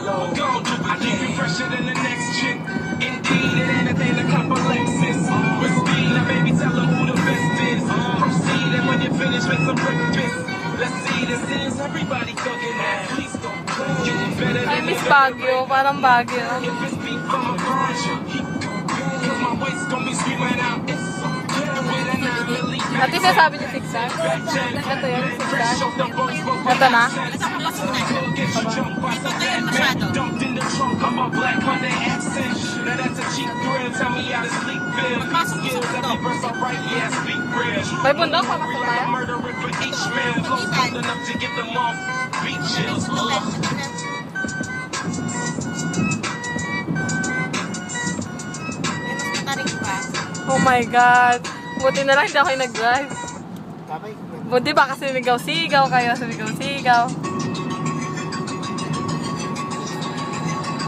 I keep it fresher than the next chick. Indeed, it ain't a thing to cop a Lexus. With speed, now baby, tell them who the best is. Proceed, and when you finish, make some breakfast. Let's see the scenes, everybody thugging that. Please don't go. You better I than miss Baguio. Parang Baguio. if it's beef, I'ma grind you. Cause my waist gon' be screaming out. It's so good with a 9 millimeter. At least sabi niyo zigzag. Ito yung zigzag. Ito na. Dumped in the trunk of my black Hyundai accent. Now that's a cheap thrill. Tell me how to sleep feel. Skills every verse I write, yeah, I speak real. May bundok, papasok tayo. I'm murdering for each man. Close enough to give them all beat chills. Oh my God. Buti na lang hindi ako yung nag-drive. Buti ba kasi sigaw-sigaw kayo, sigaw-sigaw.